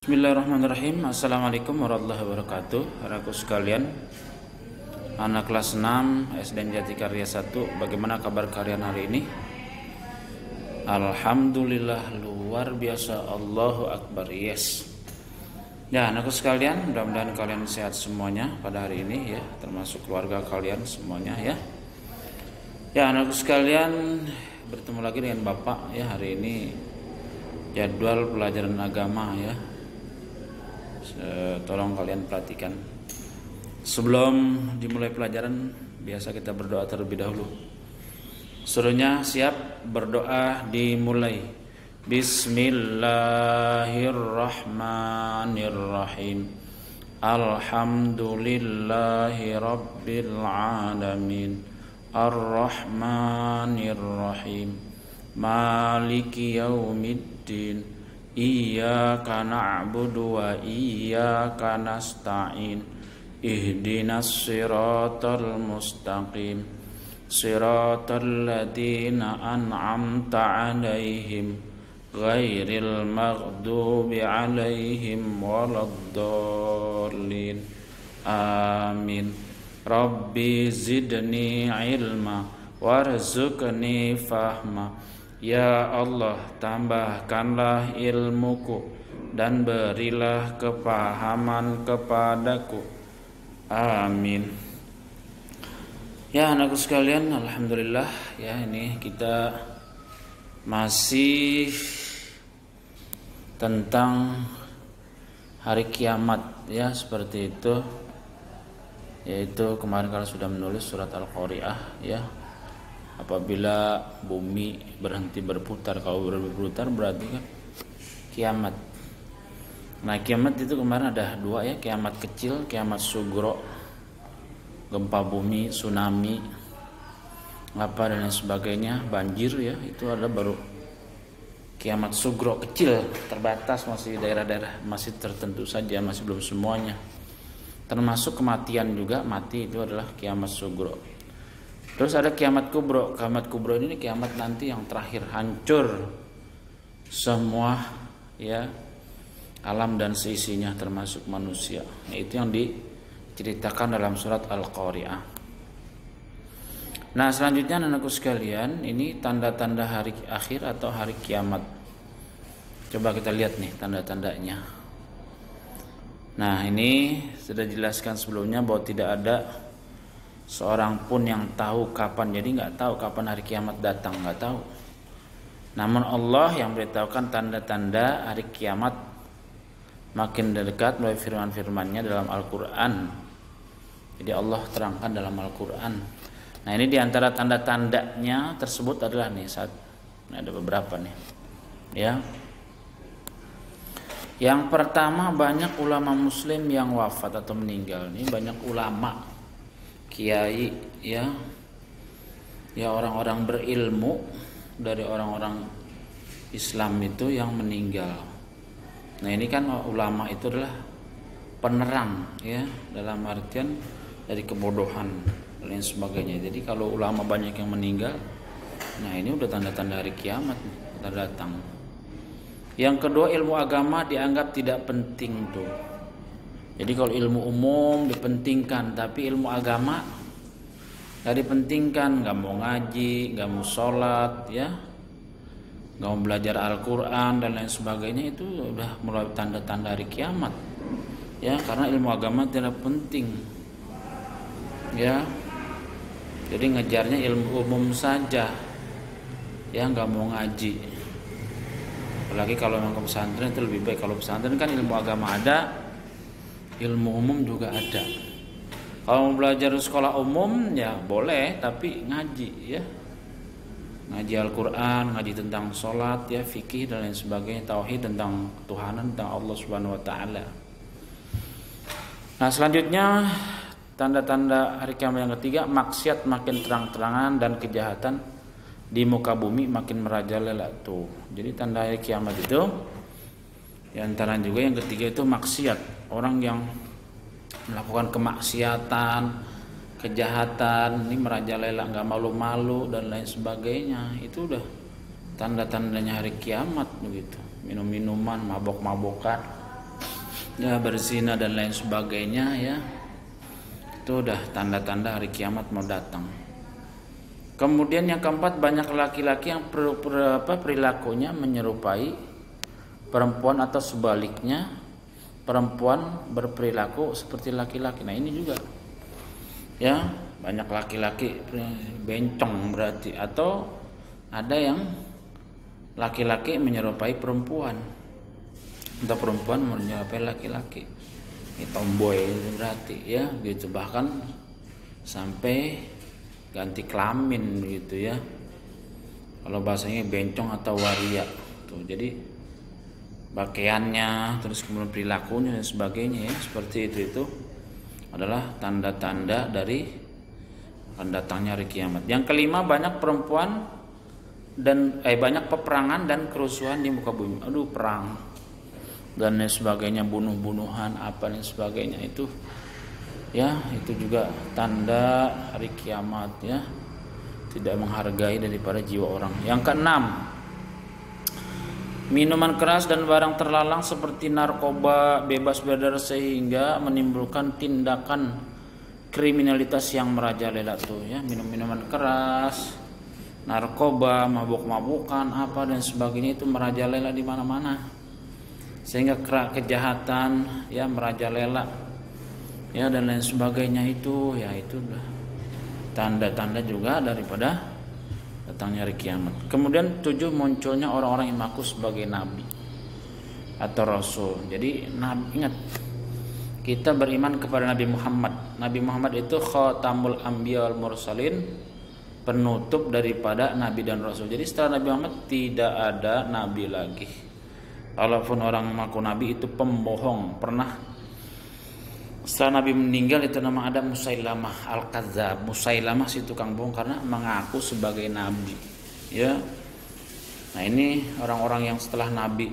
Bismillahirrahmanirrahim. Assalamualaikum warahmatullahi wabarakatuh. Saudaraku sekalian, anak kelas 6 SDN Jatikarya 1, bagaimana kabar kalian hari ini? Alhamdulillah, luar biasa, Allahu Akbar, yes. Ya, anakku sekalian, mudah-mudahan kalian sehat semuanya pada hari ini ya, termasuk keluarga kalian semuanya ya. Ya, anakku sekalian, bertemu lagi dengan Bapak ya hari ini. Jadwal pelajaran agama ya. Tolong kalian perhatikan. Sebelum dimulai pelajaran, biasa kita berdoa terlebih dahulu. Suruhnya siap, berdoa dimulai. Bismillahirrahmanirrahim. Alhamdulillahi rabbil alamin. Ar-Rahmanir-Rahim. Maliki yaumiddin. Iyyaka na'budu wa iyyaka nasta'in. Ihdinas siratal mustaqim. Siratal ladzina an'amta 'alaihim ghairil maghdubi 'alaihim waladdallin. Amin. Rabbi zidni ilma warzuqni fahma. Ya Allah, tambahkanlah ilmuku dan berilah kepahaman kepadaku. Amin. Ya anakku sekalian, alhamdulillah ya, ini kita masih tentang hari kiamat ya, seperti itu. Yaitu kemarin kalian sudah menulis surat Al-Qari'ah ya. Apabila bumi berhenti berputar, kalau berputar berarti kan kiamat. Nah, kiamat itu kemarin ada dua ya, kiamat kecil, kiamat sugro, gempa bumi, tsunami, apa dan lain sebagainya, banjir ya, itu ada baru kiamat sugro kecil, terbatas, masih daerah-daerah masih tertentu saja, masih belum semuanya. Termasuk kematian juga, mati itu adalah kiamat sugro. Terus ada kiamat kubro. Kiamat kubro ini kiamat nanti yang terakhir, hancur semua ya, alam dan seisinya termasuk manusia. Nah, itu yang diceritakan dalam surat Al-Qari'ah. Nah, selanjutnya anakku sekalian, ini tanda-tanda hari akhir atau hari kiamat. Coba kita lihat nih tanda-tandanya. Nah, ini sudah dijelaskan sebelumnya bahwa tidak ada seorang pun yang tahu kapan, jadi nggak tahu kapan hari kiamat datang, nggak tahu. Namun Allah yang beritahukan tanda-tanda hari kiamat makin dekat melalui firman-firmannya dalam Al-Quran. Jadi Allah terangkan dalam Al-Quran. Nah, ini diantara tanda-tandanya tersebut adalah nih saat, ada beberapa nih ya. Yang pertama, banyak ulama muslim yang wafat atau meninggal. Ini banyak ulama, kiai ya, orang-orang berilmu dari orang-orang Islam itu yang meninggal. Nah, ini kan ulama itu adalah penerang ya, dalam artian dari kebodohan dan lain sebagainya. Jadi kalau ulama banyak yang meninggal, nah ini udah tanda-tanda hari kiamat kita datang. Yang kedua, ilmu agama dianggap tidak penting tuh. Jadi kalau ilmu umum dipentingkan, tapi ilmu agama gak dipentingkan, gak mau ngaji, gak mau sholat ya, gak mau belajar Al-Quran dan lain sebagainya, itu udah mulai tanda-tanda hari kiamat ya, karena ilmu agama tidak penting ya. Jadi ngejarnya ilmu umum saja ya, gak mau ngaji. Apalagi kalau memang ke pesantren itu lebih baik. Kalau pesantren kan ilmu agama ada, ilmu umum juga ada. Kalau mau belajar di sekolah umum ya boleh, tapi ngaji ya, ngaji Al-Quran, ngaji tentang sholat ya, fikih dan lain sebagainya, tauhid, tentang ketuhanan, tentang Allah Subhanahu Wa Taala. Nah, selanjutnya tanda-tanda hari kiamat yang ketiga, maksiat makin terang-terangan dan kejahatan di muka bumi makin merajalela tuh. Jadi tanda hari kiamat itu diantara juga yang ketiga itu maksiat. Orang yang melakukan kemaksiatan, kejahatan, ini merajalela, nggak malu-malu dan lain sebagainya, itu udah tanda-tandanya hari kiamat begitu. Minum-minuman, mabok-mabokan, ya berzina dan lain sebagainya, ya itu udah tanda-tanda hari kiamat mau datang. Kemudian yang keempat, banyak laki-laki yang perilakunya menyerupai perempuan atau sebaliknya perempuan berperilaku seperti laki-laki. Nah ini juga ya, banyak laki-laki bencong berarti, atau ada yang laki-laki menyerupai perempuan atau perempuan menyerupai laki-laki. Ini tomboy berarti ya gitu, bahkan sampai ganti kelamin gitu ya, kalau bahasanya bencong atau waria tuh. Jadi pakaiannya, terus kemudian perilakunya dan sebagainya ya, seperti itu adalah tanda-tanda dari akan datangnya hari kiamat. Yang kelima, banyak perempuan dan banyak peperangan dan kerusuhan di muka bumi. Aduh, perang dan lain sebagainya, bunuh-bunuhan apa dan sebagainya, itu ya itu juga tanda hari kiamat ya, tidak menghargai daripada jiwa orang. Yang keenam, minuman keras dan barang terlarang seperti narkoba bebas beredar sehingga menimbulkan tindakan kriminalitas yang merajalela tuh ya, minum-minuman keras, narkoba, mabuk-mabukan apa dan sebagainya itu merajalela di mana-mana, sehingga kejahatan ya merajalela ya dan lain sebagainya, itu ya itu tanda-tanda juga daripada datangnya hari kiamat. Kemudian 7, munculnya orang-orang yang mengaku sebagai nabi atau rasul. Jadi nabi, ingat, kita beriman kepada Nabi Muhammad. Nabi Muhammad itu khatamul anbiya wal mursalin, penutup daripada nabi dan rasul. Jadi setelah Nabi Muhammad tidak ada nabi lagi. Walaupun orang mengaku nabi itu pembohong. Pernah setelah Nabi meninggal itu nama ada Musailamah al-Kadzab. Musailamah si tukang bohong karena mengaku sebagai nabi. Ya. Nah, ini orang-orang yang setelah nabi,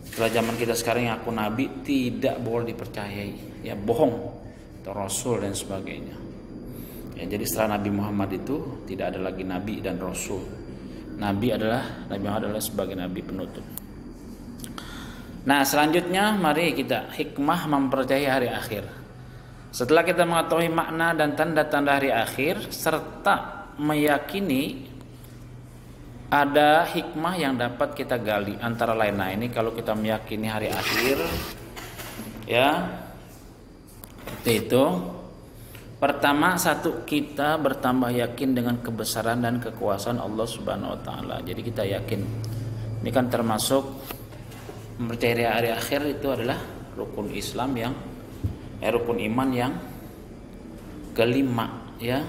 setelah zaman kita sekarang yang aku nabi, tidak boleh dipercayai, ya bohong atau rasul dan sebagainya. Ya, jadi setelah Nabi Muhammad itu tidak ada lagi nabi dan rasul. Nabi Muhammad adalah sebagai nabi penutup. Nah, selanjutnya mari kita hikmah mempercayai hari akhir. Setelah kita mengetahui makna dan tanda-tanda hari akhir serta meyakini ada hikmah yang dapat kita gali, antara lain. Nah, ini kalau kita meyakini hari akhir ya, itu pertama, satu, kita bertambah yakin dengan kebesaran dan kekuasaan Allah Subhanahu wa taala. Jadi kita yakin. Ini kan termasuk mempercayai hari akhir, itu adalah rukun Islam yang rukun iman yang kelima ya.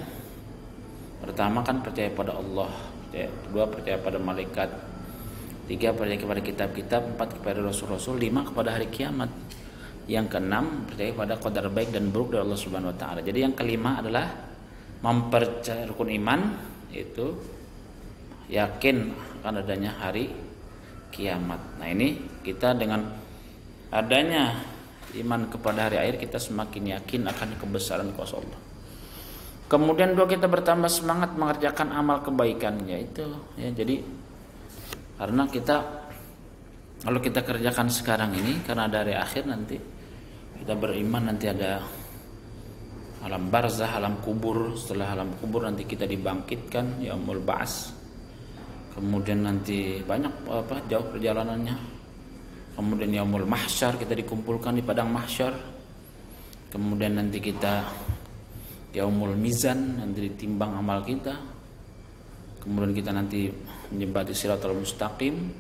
Pertama kan percaya pada Allah, kedua percaya pada malaikat, tiga percaya kepada kitab-kitab, empat kepada rasul-rasul, lima kepada hari kiamat, yang keenam percaya pada qadar baik dan buruk dari Allah Subhanahu wa taala. Jadi yang kelima adalah mempercayai rukun iman, itu yakin akan adanya hari kiamat. Nah, ini kita dengan adanya iman kepada hari akhir, kita semakin yakin akan kebesaran kuasa Allah. Kemudian dua, kita bertambah semangat mengerjakan amal kebaikan, yaitu ya, jadi karena kita kalau kita kerjakan sekarang ini karena ada hari akhir, nanti kita beriman nanti ada alam barzah, alam kubur. Setelah alam kubur nanti kita dibangkitkan, yaumul ba'ats. Kemudian nanti banyak jauh perjalanannya. Kemudian yaumul mahsyar, kita dikumpulkan di padang mahsyar. Kemudian nanti kita yaumul mizan, nanti ditimbang amal kita. Kemudian kita nanti menjembati siratal mustaqim,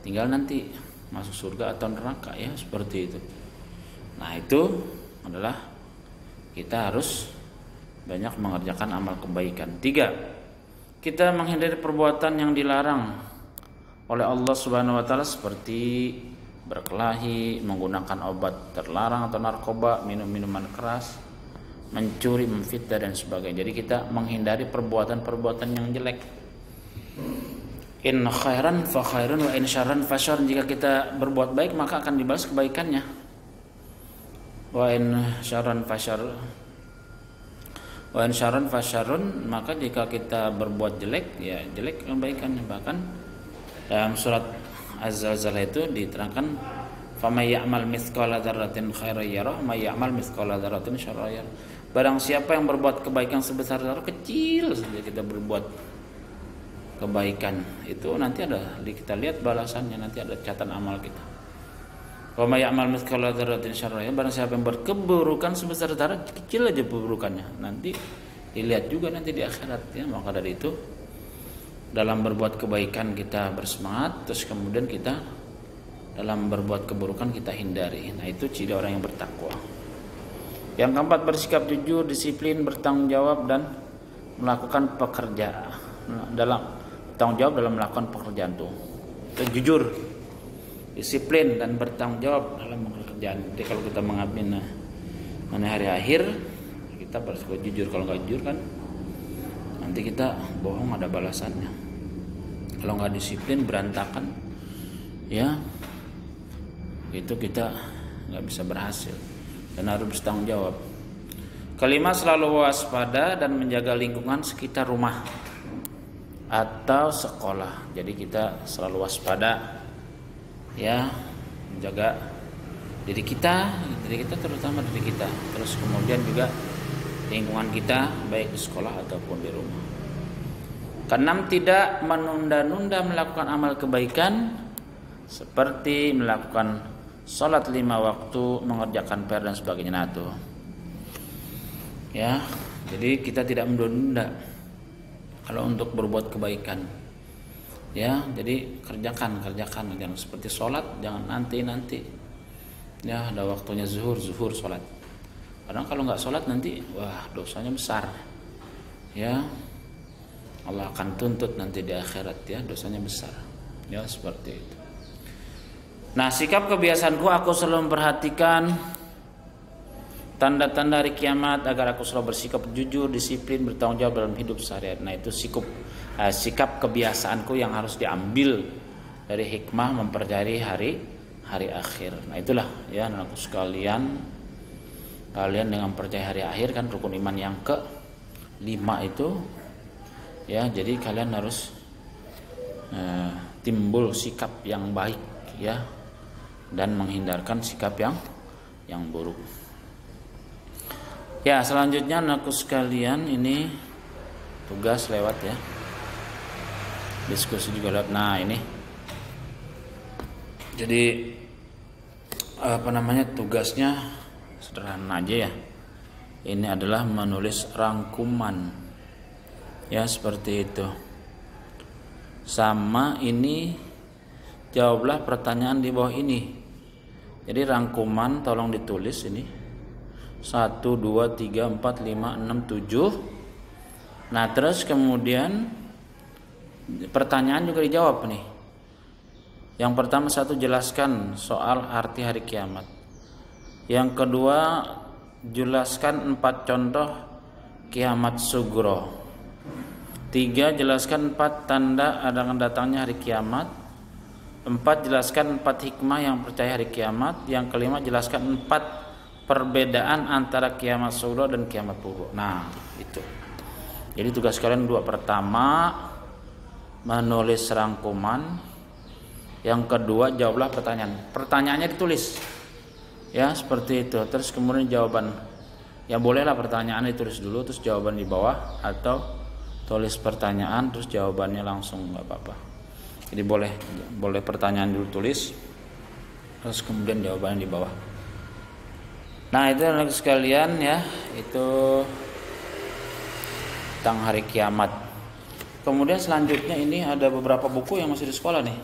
tinggal nanti masuk surga atau neraka ya, seperti itu. Nah, itu adalah kita harus banyak mengerjakan amal kebaikan. Tiga, kita menghindari perbuatan yang dilarang oleh Allah Subhanahu wa taala, seperti berkelahi, menggunakan obat terlarang atau narkoba, minum minuman keras, mencuri, memfitnah dan sebagainya. Jadi kita menghindari perbuatan-perbuatan yang jelek. In khairan fa khairun wa in syarran fa syarrun. Jika kita berbuat baik maka akan dibalas kebaikannya. Wa in syarran fa syarrun. Wa in syarran fa syarrun, maka jika kita berbuat jelek ya jelek kebaikannya. Bahkan dalam surat Az-Zalzalah itu diterangkan Faman ya'mal mithqala dzarratin khairan yarah, may ya'mal mithqala dzarratin syarran yarah. Barang siapa yang berbuat kebaikan sebesar zarah, kecil saja kita berbuat kebaikan, itu nanti ada, kita lihat balasannya, nanti ada catatan amal kita. Wa may ya'mal mithqala dzarratin syarran yarah, barang siapa yang berkeburukan sebesar zarah, kecil aja keburukannya, nanti dilihat juga nanti di akhirat ya. Maka dari itu dalam berbuat kebaikan kita bersemangat, terus kemudian kita dalam berbuat keburukan kita hindari. Nah, itu ciri orang yang bertakwa. Yang keempat, bersikap jujur, disiplin, bertanggung jawab dan melakukan pekerjaan. Dalam bertanggung jawab dalam melakukan pekerjaan itu jujur, disiplin dan bertanggung jawab dalam pekerjaan. Jadi kalau kita mengambil hari akhir, kita bersikap jujur. Kalau nggak jujur kan nanti kita bohong, ada balasannya. Kalau nggak disiplin, berantakan ya, itu kita nggak bisa berhasil dan harus bertanggung jawab. Kelima, selalu waspada dan menjaga lingkungan sekitar rumah atau sekolah. Jadi kita selalu waspada ya, menjaga diri kita terutama diri kita, terus kemudian juga lingkungan kita baik di sekolah ataupun di rumah. Keenam, tidak menunda-nunda melakukan amal kebaikan seperti melakukan sholat 5 waktu, mengerjakan PR dan sebagainya. Nah, tuh ya, jadi kita tidak menunda-nunda kalau untuk berbuat kebaikan ya. Jadi kerjakan jangan seperti sholat, jangan nanti ya, ada waktunya zuhur sholat. Karena kalau nggak sholat nanti wah, dosanya besar ya, Allah akan tuntut nanti di akhirat ya, dosanya besar ya, seperti itu. Nah, sikap kebiasaanku, aku selalu memperhatikan tanda-tanda hari kiamat agar aku selalu bersikap jujur, disiplin, bertanggung jawab dalam hidup sehari-hari. Nah, itu sikap kebiasaanku yang harus diambil dari hikmah mempelajari hari akhir. Nah, itulah ya anakku sekalian, kalian dengan percaya hari akhir kan rukun iman yang ke-5 itu ya. Jadi kalian harus timbul sikap yang baik ya, dan menghindarkan sikap yang buruk. Ya, selanjutnya anakku sekalian, ini tugas lewat ya, diskusi juga lewat. Nah, ini jadi tugasnya sederhana aja ya. Ini adalah menulis rangkuman ya, seperti itu. Sama ini, jawablah pertanyaan di bawah ini. Jadi rangkuman tolong ditulis ini 1, 2, 3, 4, 5, 6, 7. Nah, terus kemudian pertanyaan juga dijawab nih. Yang pertama, 1, jelaskan soal arti hari kiamat. Yang kedua, jelaskan 4 contoh kiamat sugro. 3, jelaskan 4 tanda akan datangnya hari kiamat. 4, jelaskan 4 hikmah yang percaya hari kiamat. Yang kelima, jelaskan 4 perbedaan antara kiamat sugro dan kiamat kubro. Nah, itu. Jadi tugas kalian 2. Pertama, menulis rangkuman. Yang kedua, jawablah pertanyaan. Pertanyaannya ditulis ya, seperti itu. Terus kemudian jawaban, ya bolehlah pertanyaan ditulis dulu terus jawaban di bawah, atau tulis pertanyaan terus jawabannya langsung, nggak apa-apa. Jadi boleh pertanyaan dulu tulis terus kemudian jawabannya di bawah. Nah, itu anak sekalian ya, itu tentang hari kiamat. Kemudian selanjutnya ini ada beberapa buku yang masih di sekolah nih.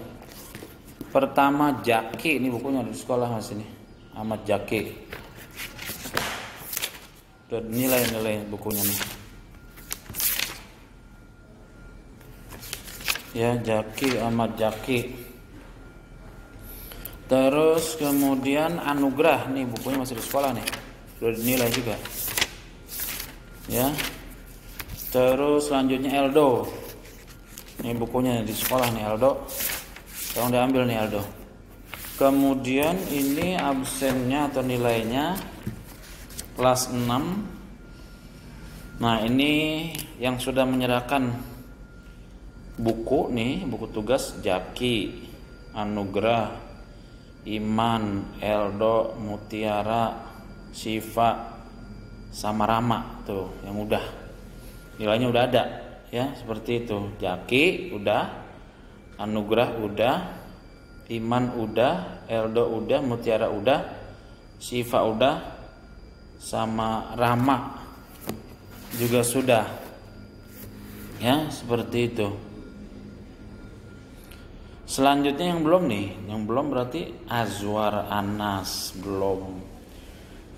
Pertama, Jaki, ini bukunya di sekolah Mas ini. Ahmad Jaki. Dan nilai-nilai bukunya nih. Ya, Jaki, Ahmad Jaki. Terus kemudian Anugrah, nih bukunya masih di sekolah nih. Sudah dinilai juga. Ya. Terus selanjutnya Eldo. Ini bukunya di sekolah nih, Eldo. Tolong diambil nih, Eldo. Kemudian ini absennya atau nilainya kelas 6. Nah, ini yang sudah menyerahkan buku nih, buku tugas Jaki, Anugrah, Iman, Eldo, Mutiara, Syifa, sama Rama tuh yang udah nilainya udah ada ya, seperti itu. Jaki udah, Anugrah udah, Iman udah, Eldo udah, Mutiara udah, Syifa udah, sama Rama juga sudah ya, seperti itu. Selanjutnya yang belum nih, yang belum berarti Azwar, Anas belum,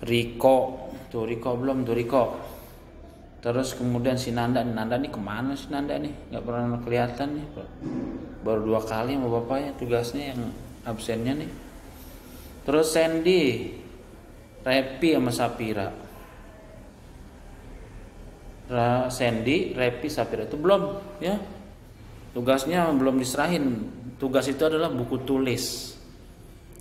Riko tuh, Riko belum tuh, Riko. Terus kemudian si Nanda nih kemana si Nanda nih, nggak pernah kelihatan nih, baru 2 kali sama bapaknya tugasnya yang absennya nih. Terus Sandy, Repi sama Sapira. Sandy, Repi, Sapira itu belum ya, tugasnya belum diserahin. Tugas itu adalah buku tulis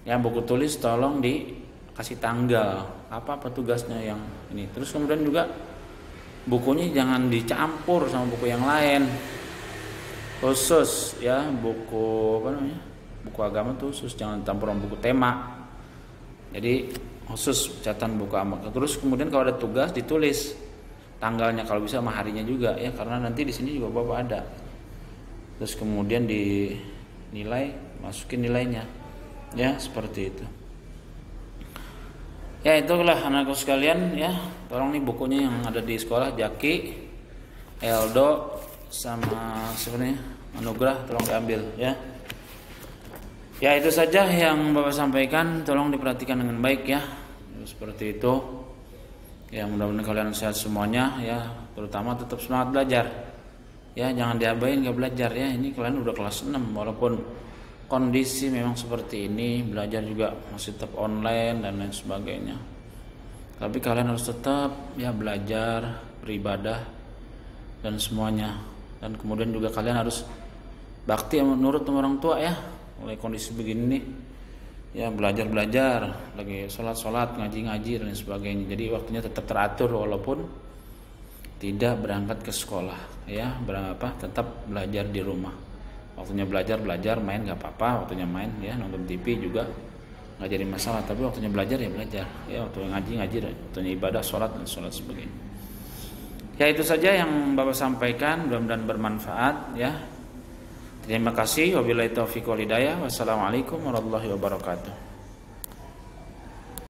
ya, buku tulis tolong dikasih tanggal apa tugasnya yang ini. Terus kemudian juga bukunya jangan dicampur sama buku yang lain, khusus ya, buku apa namanya, buku agama tuh khusus, jangan campur sama buku tema. Jadi khusus catatan buku agama. Terus kemudian kalau ada tugas ditulis tanggalnya, kalau bisa sama harinya juga ya, karena nanti di sini juga Bapak ada. Terus kemudian dinilai, masukin nilainya ya, seperti itu. Ya itulah anakku sekalian ya, tolong nih bukunya yang ada di sekolah, Jaki, Eldo, sama sebenarnya Anugrah, tolong diambil ya. Ya itu saja yang Bapak sampaikan, tolong diperhatikan dengan baik ya, seperti itu. Ya mudah-mudahan kalian sehat semuanya ya, terutama tetap semangat belajar ya, jangan diabain gak belajar ya. Ini kalian udah kelas 6, walaupun kondisi memang seperti ini, belajar juga masih tetap online dan lain sebagainya, tapi kalian harus tetap ya belajar, beribadah dan semuanya. Dan kemudian juga kalian harus bakti menurut orang tua ya, mulai kondisi begini nih ya, belajar lagi, sholat ngaji dan sebagainya. Jadi waktunya tetap teratur walaupun tidak berangkat ke sekolah ya, tetap belajar di rumah. Waktunya belajar, main gak apa-apa, waktunya main ya, nonton TV juga nggak jadi masalah, tapi waktunya belajar ya belajar ya, waktunya ngaji, waktunya ibadah, sholat sebagainya. Ya itu saja yang Bapak sampaikan, mudah-mudahan bermanfaat ya. Terima kasih. Wabillahi taufiq wal hidayah. Wassalamualaikum warahmatullahi wabarakatuh.